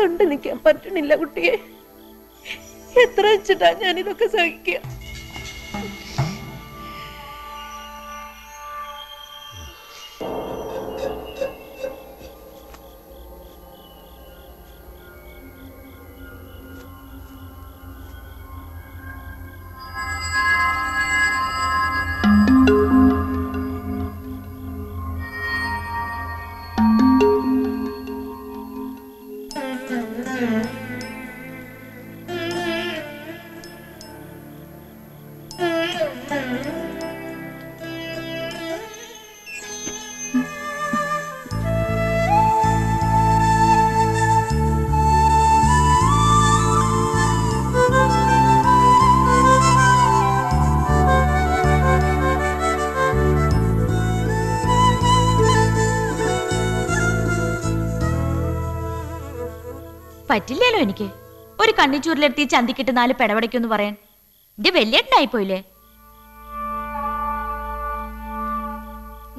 കണ്ടു നിൽക്കാൻ പറ്റണില്ല കുട്ടിയെ. എത്ര വെച്ചിട്ടാ ഞാനിതൊക്കെ സഹിക്കുക? പറ്റില്ലല്ലോ എനിക്ക് ഒരു കണ്ണിച്ചൂരിലെടുത്തി ചന്തിക്കിട്ട് 4 പെടവടയ്ക്കൊന്ന് പറയാൻ. ഇത് വലിയേട്ടനായിപ്പോയില്ലേ?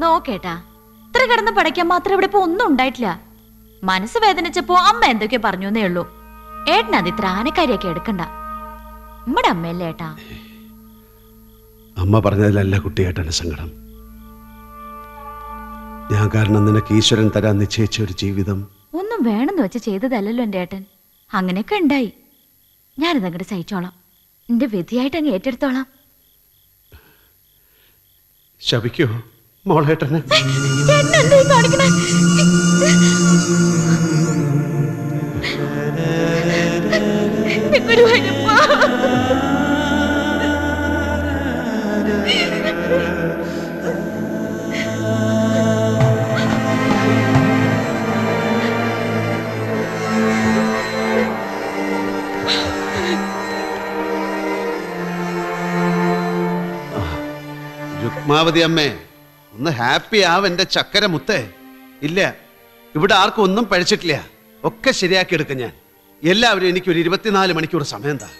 നോക്കേട്ടാ, ഇത്ര കിടന്ന് പടയ്ക്കാൻ മാത്രം ഇവിടെ ഇപ്പൊ ഒന്നും ഉണ്ടായിട്ടില്ല. മനസ്സ് വേദനിച്ചപ്പോ അമ്മ എന്തൊക്കെയോ പറഞ്ഞേ ഉള്ളൂ. ഏട്ടൻ അത് ഇത്ര ആനക്കാരിയൊക്കെ എടുക്കണ്ട. നമ്മുടെ അമ്മയല്ലേ ഏട്ടാ. അമ്മ പറഞ്ഞതിലല്ല കുട്ടിയേട്ടന് സങ്കടം. ഞാൻ കാരണം നിനക്ക് ഈശ്വരൻ തരാൻ നിശ്ചയിച്ച ഒരു ജീവിതം ഒന്നും വേണമെന്ന് വെച്ച് ചെയ്തതല്ലല്ലോ എൻ്റെ ഏട്ടൻ. അങ്ങനെയൊക്കെ ഉണ്ടായി. ഞാനിതങ്ങോട്ട് സഹിച്ചോളാം. എന്റെ വിധിയായിട്ട് അങ്ങ് ഏറ്റെടുത്തോളാം. ശപിക്കോ മോളേട്ടനെ? രുക്മാവതി അമ്മേ, ഒന്ന് ഹാപ്പി ആവ് എന്റെ ചക്കര മുത്തേ. ഇല്ല, ഇവിടെ ആർക്കും ഒന്നും പഴിച്ചിട്ടില്ല. ഒക്കെ ശരിയാക്കി എടുക്കാം ഞാൻ. എല്ലാവരും എനിക്കൊരു 24 മണിക്കൂർ സമയം താ.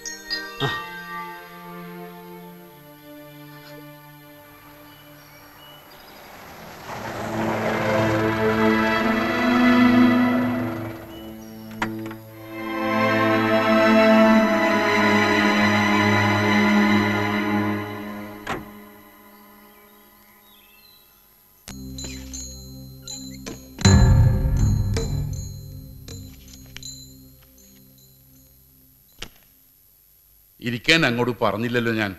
ഇരിക്കാൻ അങ്ങോട്ട് പറഞ്ഞില്ലല്ലോ ഞാൻ.